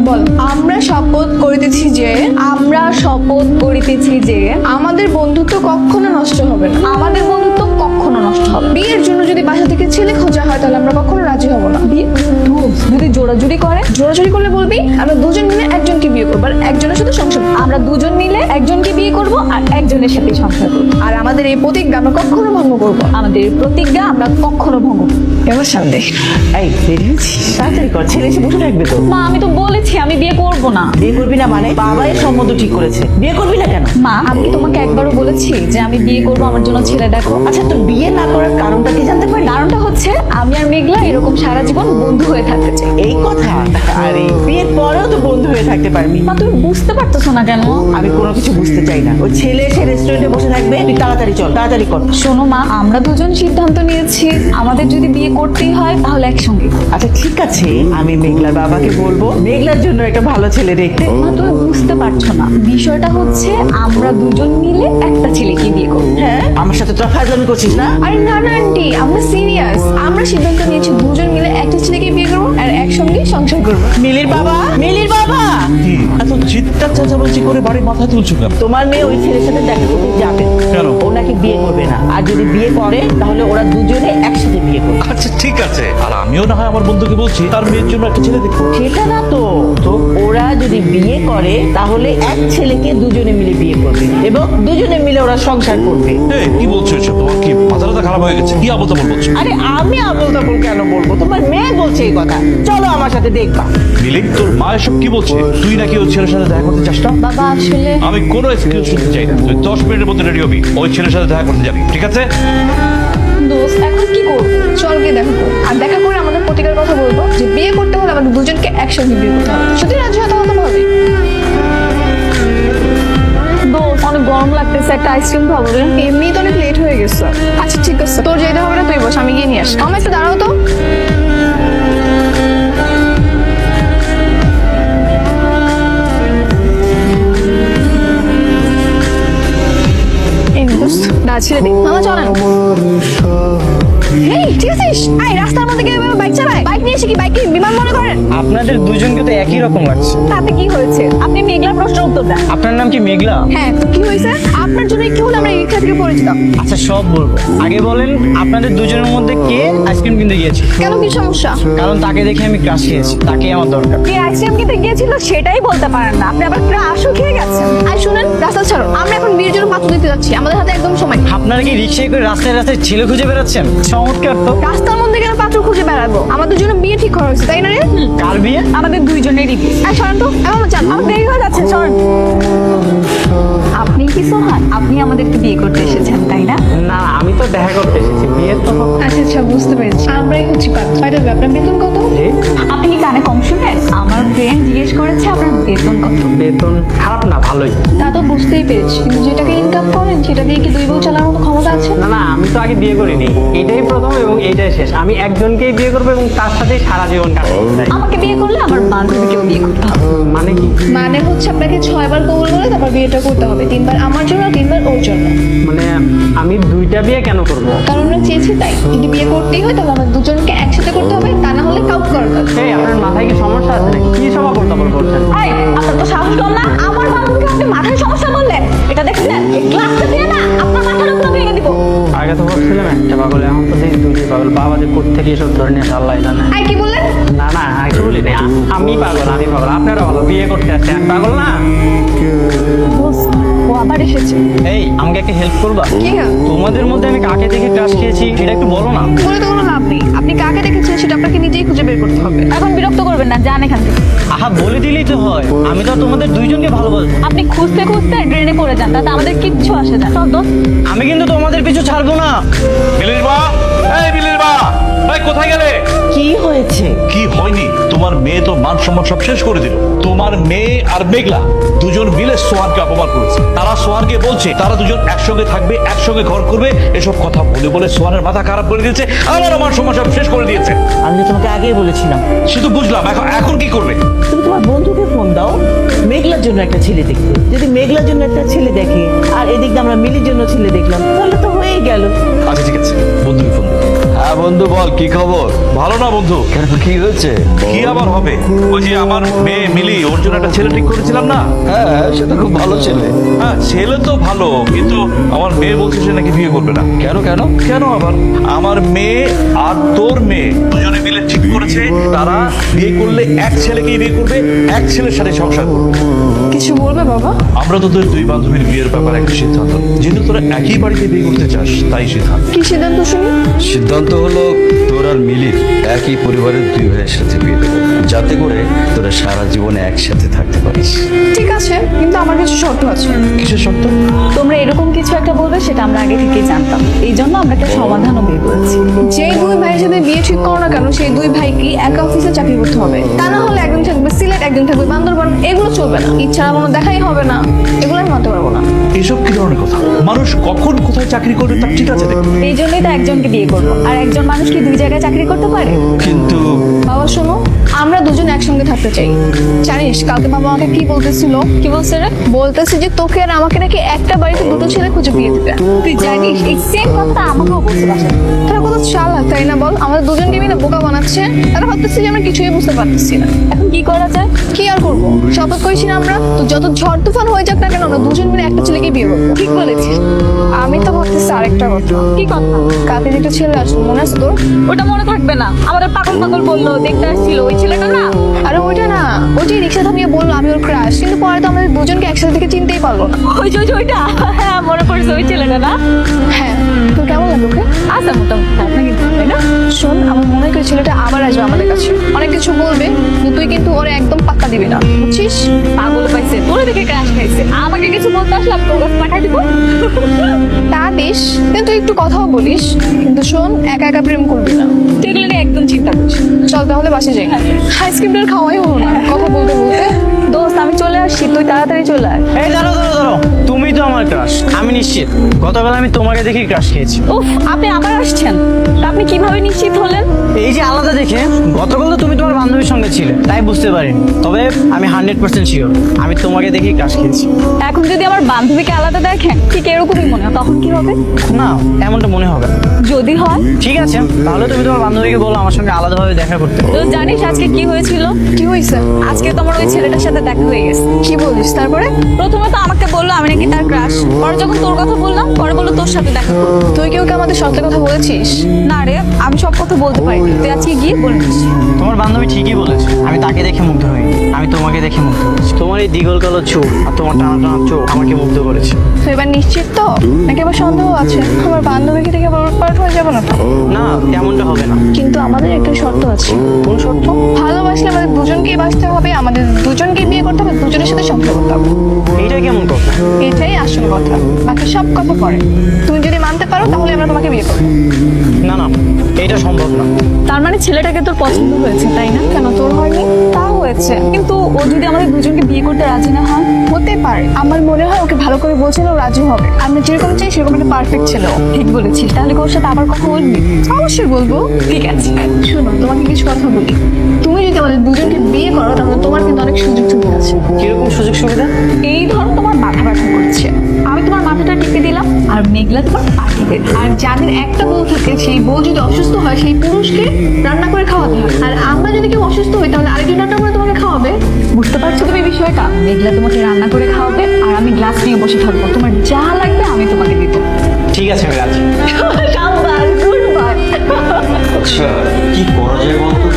বল। আমরা শপথ করিতেছি যে আমাদের বন্ধুত্ব কখনো নষ্ট হবে না। আমাদের বন্ধুত্ব কখনো নষ্ট হবে না। বিয়ের জন্য যদি বাসা থেকে ছেলে খোঁজা হয় তাহলে আমরা কখনো রাজি হব না। যদি জোড়াজুড়ি করে, জোরাজুরি করলে বলবি আমরা দুজন মিলে একজনকে বিয়ে করবো আর একজনের সাথে সংসার করবো। আমরা দুজন মিলে একজনকে বিয়ে করব আর একজনের সাথে সংসার করব। আর আমাদের এই প্রতিজ্ঞা আমরা কখনো ভঙ্গ করবো না। আমাদের এই প্রতিজ্ঞা আমরা কখনো ভঙ্গ করব না। এবার সামনে এই দেরি হচ্ছিস, তাড়াতাড়ি কর, ছেলে এসে বসে থাকবে তো। মা আমি তো বলেছি আমি বিয়ে করব না। বিয়ে করবি না মানে? বাবা এর সম্মত ঠিক করেছে, বিয়ে করবি না কেন? মা আমি কি তোমাকে একবারও বলেছি যে আমি বিয়ে করব, আমার জন্য ছেলে দেখো? আচ্ছা, তোর বিয়ে না করার কারণটা কি জানতে পারি? কারণটা হচ্ছে আমি আর মেঘলা এরকম সারা জীবন বন্ধু হয়ে থাকতে চাই। এই কথা? আরে বিয়ের পরেও তো বন্ধু হয়ে থাকতে পারবি। মা তুমি বুঝতে পারতেছো না কেন? আমি কোনো কিছু বুঝতে চাই না। ওই ছেলে এসে রেস্টুরেন্টে বসে থাকবে, তুই তাড়াতাড়ি চল, তাড়াতাড়ি কর। শোনো মা, আমরা দুজন সিদ্ধান্ত নিয়েছি আমাদের যদি বিয়ে করতেই হয় তাহলে একসঙ্গে। আচ্ছা ঠিক আছে, আমি মেঘলার বাবাকে বলবো মেঘলার জন্য একটা ভালো ছেলে দেখতে। মা তুমি বুঝতে পারছো না, বিষয়টা হচ্ছে আমরা দুজন মিলে একটা ছেলেকে বিয়ে করবো। হ্যাঁ, আমার সাথে তোরা ফাজলামি করছিস না? আরে না না আন্টি, আমরা সিরিয়াস। আমরা সিদ্ধান্ত নিয়েছি দুজন মিলে একটা ছেলেকে বিয়ে করবো আর একসঙ্গে সংসার করবো। মিলির বাবা, মিলির বাবা, কি এত চিৎকার চেঁচামেচি করে বাড়ির মাথায় তুলছো কেন? তোমার মেয়ে ওই ছেলের সাথে দেখা করতে যাবে। কেন? ও নাকি বিয়ে করবে না, আর যদি বিয়ে করে তাহলে ওরা দুজনে একসাথে বিয়ে করবে। আচ্ছা ঠিক আছে, আর আমিও না হয় আমার বন্ধুকে বলছি তার মেয়ের জন্য একটা ছেলে দেখো। সেটা না তো, ওরা যদি বিয়ে করে তাহলে এক ছেলেকে দুজনে মিলে বিয়ে করবে এবং দুজনে মিলে ওরা সংসার করবে। এই কি বলছো এসব? তোমার কি মাথাটা খারাপ হয়ে গেছে? কি আবল তাবল বলছো? আরে আমি আবল তাবল কেন বলবো, তোমার মেয়ে বলছে এই কথা। চলো আমার সাথে দেখবা। মিলি, তোর মা এসব কি বলছে? তুই নাকি ওই ছেলের সাথে দেখা করতে চাস না? বাবা আসলে আমি কোনো এক্সকিউজ শুনতে চাই না। তুই 10 মিনিটের মধ্যে রেডি হবি, ওই ছেলের সাথে দেখা করতে যাবি, ঠিক আছে? দোস্ত এখন কি করবো? চল গিয়ে দেখা করবো। আর দেখা করে আমাদের প্রতিজ্ঞার কথা বলবো যে বিয়ে করতে হলে আমাদের দুজনকে একসঙ্গে বিয়ে করতে হবে। যদি রাজি হয় তাহলে তো ভালোই। দোস্ত অনেক গরম লাগতেছে, একটা আইসক্রিম খাবো রে। এমনি তো অনেক লেট হয়ে গেছে। আচ্ছা ঠিক আছে, তোর যেতে হবে না, তুই বস, আমি গিয়ে নিয়ে আসি। আমার একটু দাঁড়াও তো। এই নে দোস্ত, দাঁড়া ছেড়ে দে। মামা চলেন। এই ঠিক আছিস? এই রাস্তার মধ্যে কেউ বাইক চালায়? বাইক নিয়ে এসে কি বাইক কি বিমান মনে করেন? আপনাদের দুজনকে তো একই রকম লাগছে। তাতে কি হয়েছে? আপনি মেঘলার প্রশ্ন উত্তর দেন। আপনার নাম কি মেঘলা? হ্যাঁ, তো কি হয়েছে? আপনার জন্য একটু হলে আমরা এই রিক্সা থেকে পরিচিত। আচ্ছা সব বলবো, আগে বলেন আপনাদের দুজনের মধ্যে কে আইসক্রিম কিনতে গিয়েছে? কেন, কি সমস্যা? কারণ তাকে দেখে আমি ক্রাশ খেয়েছি, তাকেই আমার দরকার। কে আইসক্রিম কিনতে গিয়েছিল সেটাই বলতে পারেন না, আপনি আবার ক্রাশও খেয়ে গেছেন। আর শুনেন, রাস্তা ছাড়ো, আমরা এখন বিয়ের জন্য পাত্র দিতে যাচ্ছি, আমাদের হাতে একদম সময় নেই। আপনারা কি রিক্সায় করে রাস্তায় রাস্তায় ছেলে খুঁজে বেড়াচ্ছেন? চমৎকার তো। রাস্তার মধ্যে কেন পাত্র খুঁজে বেড়াবো? আমাদের জন্য বিয়ে ঠিক করা হয়েছে, তাই না রে? কার বিয়ে? আমাদের দুইজনেরই বিয়ে। আর সরেন তো, এখন চান, আমার দেরি হয়ে যাচ্ছে, সরেন। আপনি কি সোহান? আপনি আমাদেরকে বিয়ে করতে এসেছেন তাই না? না, আমি তো দেখা করতে এসেছি, বিয়ে তো আচ্ছা আচ্ছা, বুঝতে পেরেছি, আমরাই হচ্ছি পাত্র। বাইরে আপনার বেতন কত? আপনি কি কানে কম শুনেন? আমার ফ্রেন্ড জিজ্ঞেস করেছে আপনার বেতন কত। বেতন খারাপ না, ভালোই। তা তো বুঝতেই পেরেছি, কিন্তু যেটাকে ইনকাম করেন সেটা দিয়ে কি দুই বউ চালানোর মতো ক্ষমতা আছে? না না, আমি তো আগে বিয়ে করিনি, এটাই প্রথম এবং এইটাই শেষ। আমি একজনকেই বিয়ে করবো এবং তার সাথেই সারা জীবন কাটাবো। তাই। আমাকে বিয়ে করলে আমার বান্ধবীকেও বিয়ে করতে হবে। মানে কি? মানে হচ্ছে আপনাকে 6 বার কবুল করে তারপর বিয়েটা করতে হবে, 3 বার আমার জন্য, 3 বার ওর জন্য। মানে আমি দুইটা বিয়ে কেন করবো? কারণ আমরা চেয়েছি তাই। যদি বিয়ে করতেই হয় তাহলে আমাদের দুজনকে একসাথে করতে হবে, তা না হলে কাউকে করার কথা। এই আপনার মাথায় কি সমস্যা আছে নাকি? কি সভা করতাবল করছেন? এই, আপনার তো সাহস কম না? আমার বান্ধবীকে আপনি মাথায় সমস্যা বললেন? এটা দেখছেন? এই গ্লাসটা দিয়ে না আপনার মাথার উপর ভেঙে দিব। আগে তো ভাবছিলাম একটা পাগল, এখন তো দেখি দুটি পাগল। বাবা যে কোত্থেকে এসব ধরে নিয়ে আল্লাহ জানে। আই কি বললেন? না না, আগে বলি না, আমি পাগল, আমি পাগল। আপনারা ভালো, বিয়ে করতে আসছে, আমি পাগল না। দোস্ত, ও আবার এসেছে। এই আমাকে একটা হেল্প করবা? কি হ্যাঁ? তোমাদের মধ্যে আমি কাকে দেখে ক্রাশ খেয়েছি সেটা একটু বলো না। বলে তো কোনো লাভ নেই, আপনি কাকে দেখেছেন সেটা আপনাকে নিজেই খুঁজে বের করতে হবে। এখন বিরক্ত করবেন না, যান এখান থেকে। আহা, বলে দিলেই তো হয়। আমি তো আর তোমাদের দুইজনকে ভালোবাসবো। আপনি খুঁজতে খুঁজতে ড্রেনে পড়ে যান, তাতে আমাদের কিচ্ছু আসে না। চল দোস্ত। আমি কিন্তু তোমাদের পিছু ছাড়বো না। মিলির মা, এই মিলির মা, এই কোথায় গেলে? কি হয়েছে? কি হয়নি? তোমার মেয়ে তো মান সম্মান সব শেষ করে দিল। তোমার মেয়ে আর মেঘলা দুজন মিলে সোহানকে অপমান করেছে। তারা সোহানকে বলছে তারা দুজন একসঙ্গে থাকবে, একসঙ্গে ঘর করবে, এসব কথা বলে বলে সোহানের মাথা খারাপ করে দিয়েছে, আমার মান সম্মান সব শেষ করে দিয়েছে। আমি তো তোমাকে আগেই বলেছিলাম। শুধু বুঝলাম, এখন কি করবে? তুমি তোমার বন্ধুকে ফোন দাও, মেঘলার জন্য একটা ছেলে দেখতে। যদি মেঘলার জন্য একটা ছেলে দেখে আর এদিক দিয়ে আমরা মিলির জন্য ছেলে দেখলাম, তাহলে তো হয়েই গেল। আচ্ছা ঠিক আছে, বন্ধুকে ফোন দিই। হ্যাঁ বন্ধু বল, কি খবর? ভালো না বন্ধু। কেন, কি হয়েছে? কি আবার হবে? ওই যে আমার মেয়ে মিলি, ওর জন্য একটা ছেলে ঠিক করেছিলাম না? হ্যাঁ, সেটা খুব ভালো ছেলে। হ্যাঁ, ছেলে তো ভালো, কিন্তু আমার মেয়ে বলছে সে নাকি বিয়ে করবে না। কেন কেন? কেন আবার? আমার মেয়ে আর তোর মেয়ে দুজনে মিলে ঠিক করেছে তারা বিয়ে করলে এক ছেলেকেই বিয়ে করবে, এক ছেলের সাথে সংসার করবে। কিছু বলবে বাবা? আমরা তোদের দুই বান্ধবীর বিয়ের ব্যাপারে একটা সিদ্ধান্ত নিই। যেহেতু তোরা একই বাড়িতে বিয়ে করতে চাস, তাই সিদ্ধান্ত। কি সিদ্ধান্ত শুনি? সিদ্ধান্ত হলো তোর আর মিলির একই পরিবারের দুই ভাইয়ের সাথে বিয়ে দেবো, যাতে করে তোরা সারা জীবনে একসাথে থাকতে পারিস। ঠিক আছে, কিন্তু আমার কিছু শর্ত আছে। কিসের শর্ত? তোমরা এরকম কিছু একটা বলবে সেটা আমরা আগে থেকেই জানতাম, এই জন্য আমরা একটা সমাধানও বের করেছি। যেই দুই ভাইয়ের সাথে বিয়ে ঠিক করো না কেন, সেই দুই ভাইকে এক অফিসে চাকরি করতে হবে। তা না হলে একজন থাকবে সিলেট, একজন থাকবে বান্দরবান। এগুলো চলবে না, ইচ্ছা কোনো দেখাই হবে না। এগুলো আমি মানতে পারবো না। এসব কি ধরনের কথা? মানুষ কখন কোথায় চাকরি করবে তা ঠিক আছে দেখ। এই জন্যই তো একজনকে বিয়ে করবো, আর একজন মানুষ কি দুই জায়গায় চাকরি করতে পারে? কিন্তু বাবা শোনো, আমরা দুজন একসঙ্গে থাকতে চাই। জানিস কালকে বাবা আমাকে কি বলতেছিল? কি বলছে রে? বলতেছে যে তোকে আর আমাকে নাকি একটা বাড়িতে দুটো ছেলে খুঁজে বিয়ে দিবে। তুই জানিস এই সেম কথাটা আমাকেও বলতে পারছে। তারা কত চালাক তাই না বল? আমাদের দুজনকে মিলে বোকা বানাচ্ছে। তারা ভাবতেছে যে আমরা কিছুই বুঝতে পারতেছি না। এখন কি করা যায়? কি আর করবো, শপথ করেছি না আমরা, তো যত ঝড় তুফান হয়ে যাক না কেন আমরা দুজন মিলে একটা ছেলেকে বিয়ে করবো। ঠিক বলেছিস। আমি তো ভাবতেছি আরেকটা কথা। কি কথা? কালকে যে একটা ছেলে আসলো, মনে আছে তোর? ওটা মনে থাকবে না? আমাদের পাগল পাগল বললো দেখতে আসছিল, ওই ছেলেটা না? আরে ওইটা না, ওই যে রিক্সা থামিয়ে বললো আমি ওর ক্রাশ, কিন্তু পরে তো আমাদের দুজনকে একসাথে থেকে চিনতেই পারলো না। ওই যে ওইটা, হ্যাঁ মনে পড়ছে, ওই ছেলেটা না? হ্যাঁ, তোর কেমন লাগলো ওকে? আচ্ছা মোটামুটি আপনাকে কিন্তু, তাই না? শোন, আমার মনে হয় ওই ছেলেটা আবার আসবে আমাদের কাছে, অনেক কিছু বলবে, কিন্তু তুই কিন্তু ওরে একদম পাত্তা দিবি না, বুঝছিস? পাগল পাইছে, তোরে দেখে ক্রাশ খাইছে, আমাকে কিছু বলতে আসলাম তোর কাছে পাঠাই দিব। তা দিস, কিন্তু তুই একটু কথাও বলিস, কিন্তু শোন একা একা প্রেম করবি না। তুই এগুলো নিয়ে একদম চিন্তা করিস না। চল তাহলে বাসে যাই, আইসক্রিমটা খাওয়াই হলো না কথা বলতে বলতে। দোস্ত আমি চলে আসছি, তুই তাড়াতাড়ি চলে আয়। এই দাঁড়ো দাঁড়ো দাঁড়ো, তুমি তো আমার ক্রাশ, আমি নিশ্চিত। গতকাল আমি তোমাকে দেখি ক্রাশ খেয়েছি। উফ, আপনি আবার আসছেন? তা আপনি কিভাবে নিশ্চিত হলেন? এই যে আলাদা দেখে, গতকাল তো তুমি তোমার বান্ধবীর সঙ্গে ছিলে, তাই বুঝতে পারিনি। তবে আমি 100% শিওর আমি তোমাকে দেখি ক্রাশ খেয়েছি। এখন যদি আমার বান্ধবীকে আলাদা দেখেন, ঠিক এরকমই মনে হয়, তখন কি হবে? না, এমনটা মনে হবে না। যদি হয়? ঠিক আছে, তাহলে তুমি তোমার বান্ধবীকে বলো আমার সঙ্গে আলাদাভাবে দেখা করতে। তো জানিস আজকে কি হয়েছিল? কি হয়েছে? আজকে তোমার ওই ছেলেটার সাথে দেখা হয়ে গেছে। কি বলিস? তারপরে? প্রথমে তো আমাকে বললো আমি নাকি তার ক্রাশ, পরে যখন তোর কথা বললাম, পরে বললো তোর সাথে দেখা করবো। তুই কি ওকে আমাদের সত্যি কথা বলেছিস? না রে, আমি সব কথা বলতে পারি, তুই আজকে গিয়ে বলে দিস। তোমার বান্ধবী ঠিকই বলেছে, আমি তাকে দেখে মুগ্ধ হইনি, আমি তোমাকে দেখে মুগ্ধ হয়েছি। তোমার এই দ্বিগল কালো চোখ আর তোমার টানা টানা চোখ আমাকে মুগ্ধ করেছে। তুই এবার নিশ্চিত তো, নাকি আবার সন্দেহ আছে? আমার বান্ধবীকে থেকে আবার উৎপাট হয়ে যাবো না তো? না, তেমনটা হবে না। কিন্তু আমাদের একটা শর্ত আছে। কোন শর্ত? ভালোবাসলে আমাদের দুজনকেই বাঁচতে হবে, আমাদের দুজনকে বিয়ে করতে হবে, দুজনের সাথে সংসার করতে হবে। এইটা কেমন কথা? এটাই আসল কথা, বাকি সব কথা পরে। তুমি যদি মানতে পারো তাহলে আমরা তোমাকে বিয়ে করবো। না না, এটা সম্ভব না। তার মানে ছেলেটাকে তোর পছন্দ হয়েছে, তাই না? কেন, তোর হয়নি? তা হয়েছে, কিন্তু ও যদি আমাদের দুজনকে বিয়ে করতে রাজি না হয়? হতে পারে, আমার মনে হয় ওকে ভালো করে বলছিল ও রাজি হবে। আমরা যেরকম চাই সেরকম একটা পারফেক্ট ছিল। ঠিক বলেছিস, তাহলে কি ওর সাথে আবার কথা বলবি? অবশ্যই বলবো। ঠিক আছে। শোনো, তোমাকে কিছু কথা বলি। তুমি যদি আমাদের দুজনকে বিয়ে করো তাহলে তোমার কিন্তু অনেক সুযোগ সুবিধা আছে। কিরকম সুযোগ সুবিধা? এই ধরো তোমার মাথা ব্যথা করছে, আমি তোমার মাথাটা টিপে দিলাম, আর মেঘলা তোমার পা টিপে দিল। আর যাদের একটা বউ থাকে, সেই বউ যদি অসুস্থ হয় সেই পুরুষকে রান্না করে খাওয়াতে হয়। আর আমরা যদি কেউ অসুস্থ হই তাহলে আরেকজন রান্না করে তোমাকে খাওয়াবে। বুঝতে পারছো তুমি বিষয়টা? মেঘলা তোমাকে রান্না করে খাওয়াবে, আর আমি গ্লাস নিয়ে বসে থাকবো, তোমার যা লাগবে আমি তোমাকে দিব। ঠিক আছে, আমি রাজি। শাবাশ, গুড বয়। আচ্ছা, কি করা যায় বলতো?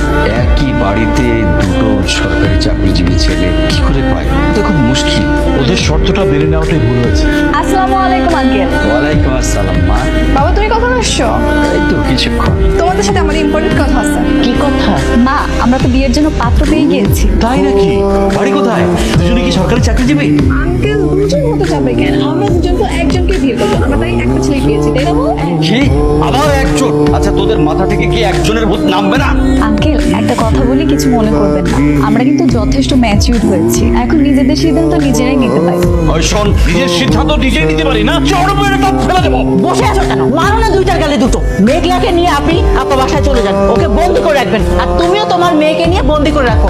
একই বাড়িতে দুটো সরকারি চাকরিজীবী ছেলে কি করে পায়? তো খুব মুশকিল। ওদের শর্তটা মেনে নেওয়াটাই ভুল হয়েছে। আসসালামু আলাইকুম আঙ্কেল। ওয়ালাইকুম আসসালাম মা। বাবা তুমি কখন আসছো? এই তো কিছুক্ষণ। তোমাদের সাথে আমার ইম্পর্টেন্ট কথা আছে। কি কথা? মা, আমরা তো বিয়ের জন্য পাত্র পেয়ে গিয়েছি। তাই নাকি? বাড়ি কোথায়? দুজনে কি সরকারি চাকরিজীবী? আঙ্কেল দুজন হতে যাবে কেন? আমরা দুজন তো একজনকে বিয়ে করবো, আমরা তাই একটা ছেলে পেয়েছি, তাই না বল? কি আবার একজন? আচ্ছা, তোদের মাথা থেকে কি একজনের ভূত নামবে না? আঙ্কেল একটা কথা বলি, কিছু মনে করবেন না, আমরা কিন্তু যথেষ্ট ম্যাচিউর হয়েছি, এখন নিজেদের সিদ্ধান্ত নিজেরাই নিতে পারি। ওই শোন, নিজের সিদ্ধান্ত নিজেই নিতে পারি না, চড় মেরে দাঁত ফেলে দেবো। বসে আছো কেন? মারো না দুইটার গালে দুটো। মেঘলাকে নিয়ে আপনি আপনার বাসায় চলে যান, ওকে বন্দি করে রাখবেন, আর তুমিও তোমার মেয়েকে নিয়ে বন্দি করে রাখো।